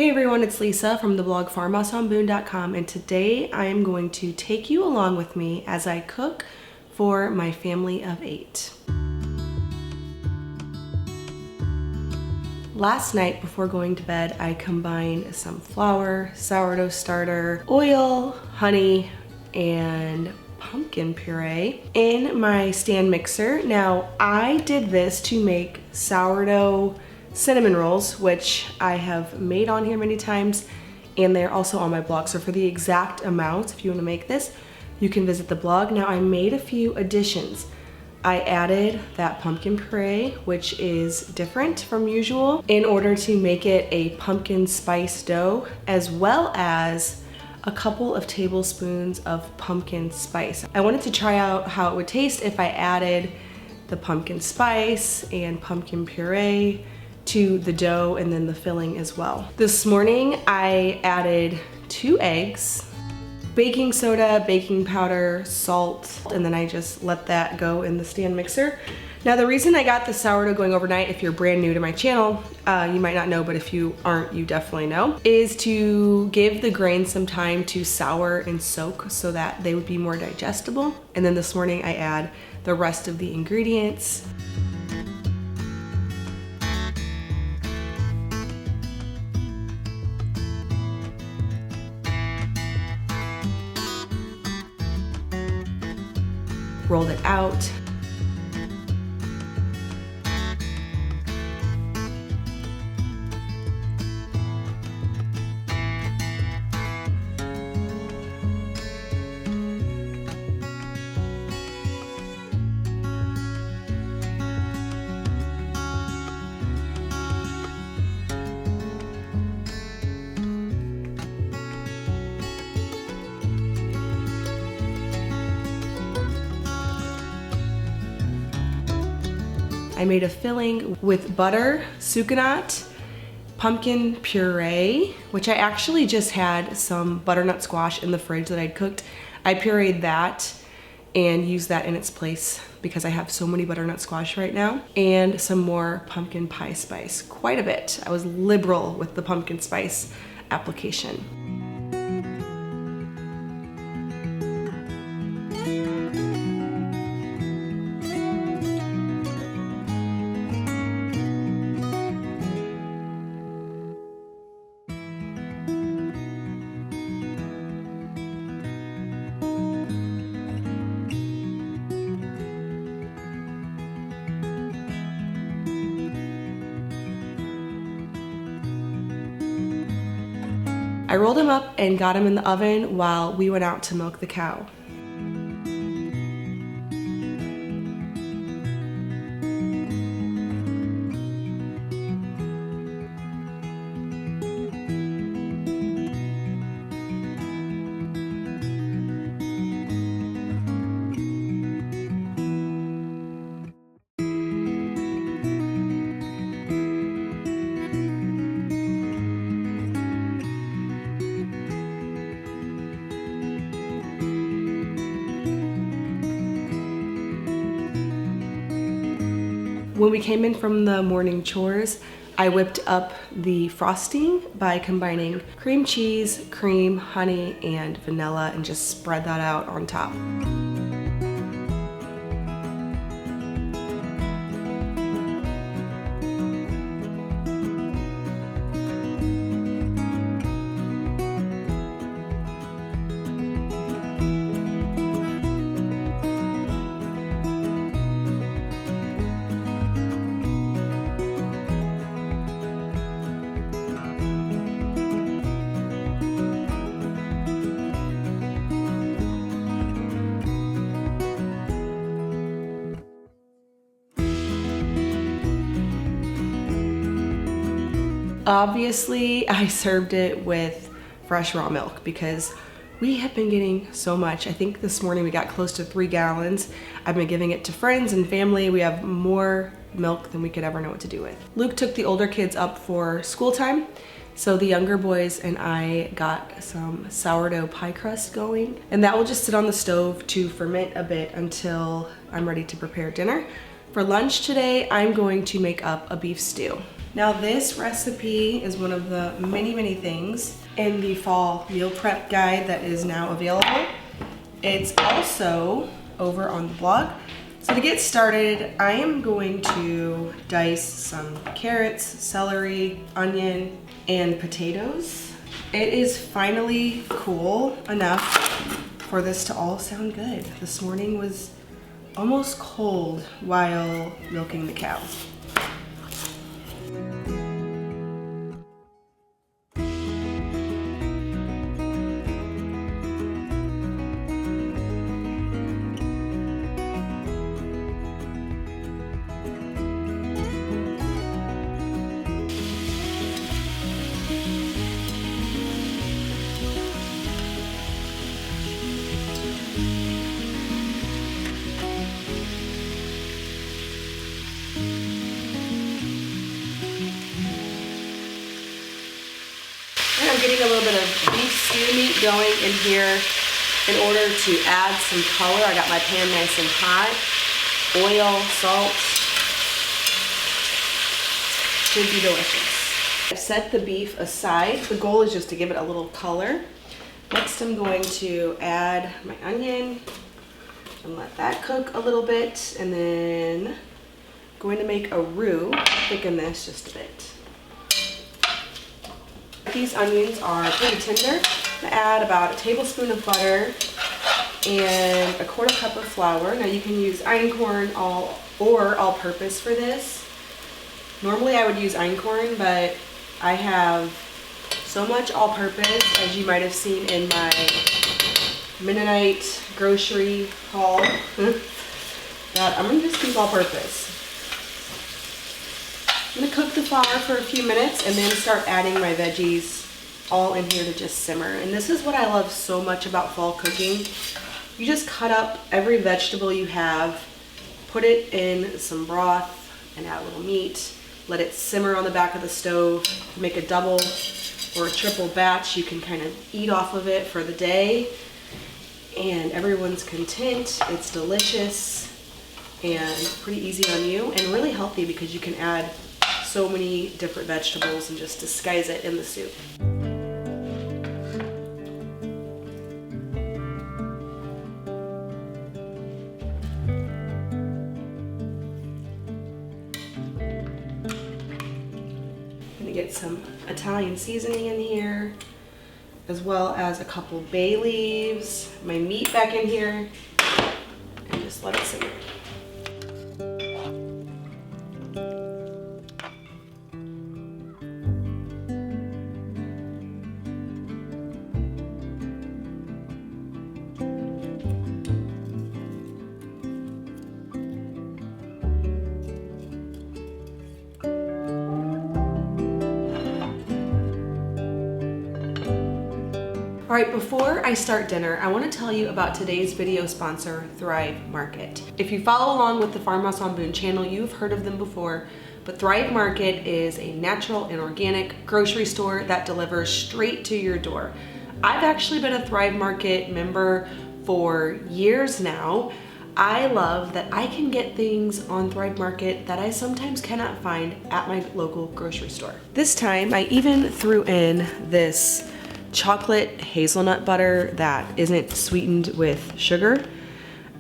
Hey everyone, it's Lisa from the blog Farmhouse on Boone.com, and today I am going to take you along with me as I cook for my family of 8. Last night before going to bed, I combined some flour, sourdough starter, oil, honey, and pumpkin puree in my stand mixer. Now, I did this to make sourdough cinnamon rolls, which I have made on here many times, and they're also on my blog. So for the exact amount, if you want to make this, you can visit the blog. Now, I made a few additions. I added that pumpkin puree, which is different from usual, in order to make it a pumpkin spice dough, as well as a couple of tablespoons of pumpkin spice. I wanted to try out how it would taste if I added the pumpkin spice and pumpkin puree to the dough and then the filling as well. This morning I added 2 eggs, baking soda, baking powder, salt, and then I just let that go in the stand mixer. Now, the reason I got the sourdough going overnight, if you're brand new to my channel, you might not know, but if you aren't, you definitely know, is to give the grains some time to sour and soak so that they would be more digestible. And then this morning I add the rest of the ingredients. Rolled it out. I made a filling with butter, sucanat, pumpkin puree, which I actually just had some butternut squash in the fridge that I'd cooked. I pureed that and used that in its place because I have so many butternut squash right now, and some more pumpkin pie spice, quite a bit. I was liberal with the pumpkin spice application. I rolled them up and got them in the oven while we went out to milk the cow. When we came in from the morning chores, I whipped up the frosting by combining cream cheese, cream, honey, and vanilla, and just spread that out on top. Obviously, I served it with fresh raw milk because we have been getting so much. I think this morning we got close to 3 gallons. I've been giving it to friends and family. We have more milk than we could ever know what to do with. Luke took the older kids up for school time, so the younger boys and I got some sourdough pie crust going, and that will just sit on the stove to ferment a bit until I'm ready to prepare dinner. For lunch today, I'm going to make up a beef stew. Now this recipe is one of the many things in the fall meal prep guide that is now available. It's also over on the blog. So to get started, I am going to dice some carrots, celery, onion, and potatoes. It is finally cool enough for this to all sound good. This morning was almost cold while milking the cows. I'm getting a little bit of beef stew meat going in here in order to add some color. I got my pan nice and hot. Oil, salt. Should be delicious. I've set the beef aside. The goal is just to give it a little color. Next I'm going to add my onion and let that cook a little bit, and then I'm going to make a roux, thicken this just a bit. These onions are pretty tender. I'm going to add about a tablespoon of butter and a 1/4 cup of flour. Now you can use einkorn or all-purpose for this. Normally I would use einkorn, but I have so much all-purpose, as you might have seen in my Mennonite grocery haul, that I'm going to just use all-purpose. I'm going to cook the flour for a few minutes and then start adding my veggies all in here to just simmer. And this is what I love so much about fall cooking. You just cut up every vegetable you have, put it in some broth and add a little meat, let it simmer on the back of the stove, make a double or a triple batch. You can kind of eat off of it for the day and everyone's content. It's delicious and pretty easy on you and really healthy because you can add so many different vegetables and just disguise it in the soup. I'm gonna get some Italian seasoning in here, as well as a couple bay leaves, my meat back in here, and just let it simmer. All right, before I start dinner, I want to tell you about today's video sponsor, Thrive Market. If you follow along with the Farmhouse on Boone channel, you've heard of them before, but Thrive Market is a natural and organic grocery store that delivers straight to your door. I've actually been a Thrive Market member for years now. I love that I can get things on Thrive Market that I sometimes cannot find at my local grocery store. This time, I even threw in this chocolate hazelnut butter that isn't sweetened with sugar,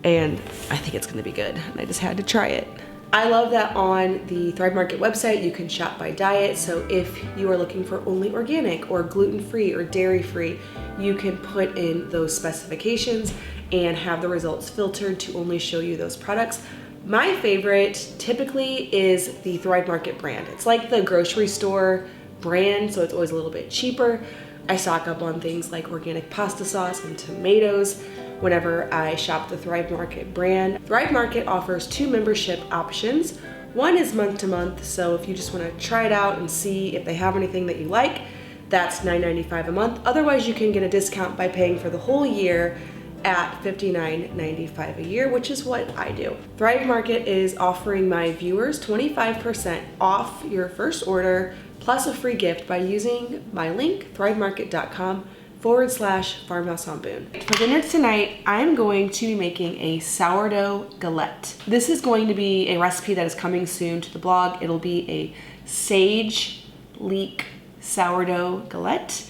and I think it's gonna be good, and I just had to try it. I love that on the Thrive Market website you can shop by diet, so if you are looking for only organic or gluten-free or dairy-free, you can put in those specifications and have the results filtered to only show you those products. My favorite typically is the Thrive Market brand. It's like the grocery store brand, so it's always a little bit cheaper. I stock up on things like organic pasta sauce and tomatoes whenever I shop the Thrive Market brand. Thrive Market offers 2 membership options. One is month to month, so if you just want to try it out and see if they have anything that you like, that's $9.95 a month. Otherwise, you can get a discount by paying for the whole year at $59.95 a year, which is what I do. Thrive Market is offering my viewers 25% off your first order plus a free gift by using my link, thrivemarket.com/Farmhouse on Boone. For dinner tonight, I'm going to be making a sourdough galette. This is going to be a recipe that is coming soon to the blog. It'll be a sage leek sourdough galette.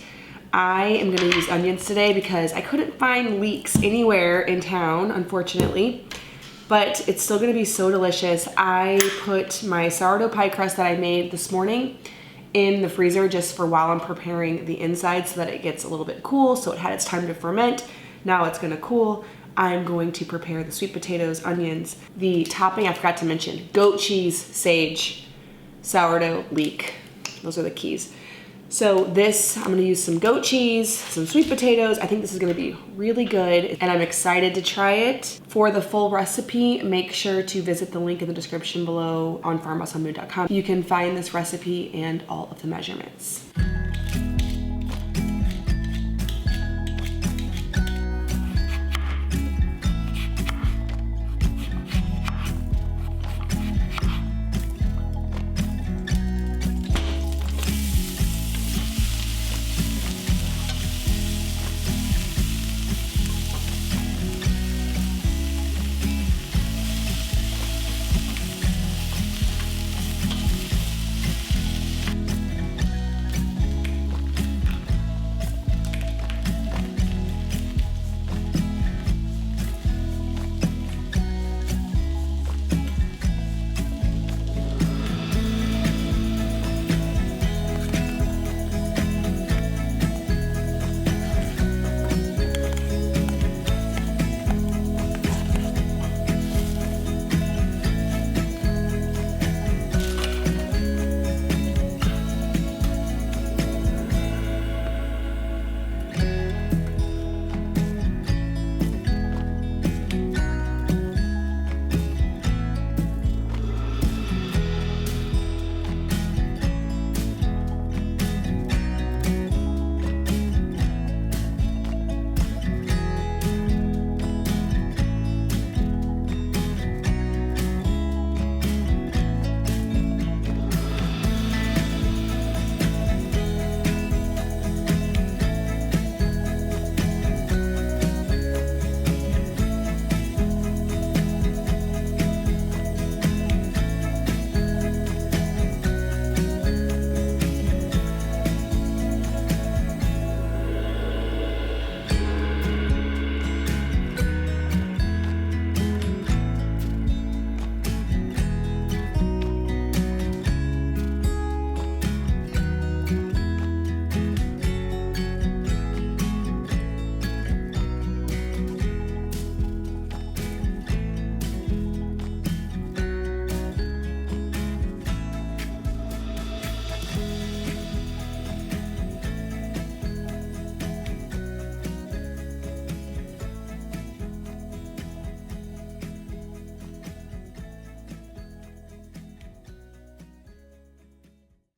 I am gonna use onions today because I couldn't find leeks anywhere in town, unfortunately, but it's still gonna be so delicious. I put my sourdough pie crust that I made this morning in the freezer just for while I'm preparing the inside so that it gets a little bit cool, so it had its time to ferment. Now it's gonna cool. I'm going to prepare the sweet potatoes, onions, the topping I forgot to mention, goat cheese, sage, sourdough, leek. Those are the keys. So this, I'm gonna use some goat cheese, some sweet potatoes. I think this is gonna be really good and I'm excited to try it. For the full recipe, make sure to visit the link in the description below on farmhouseonboone.com. You can find this recipe and all of the measurements.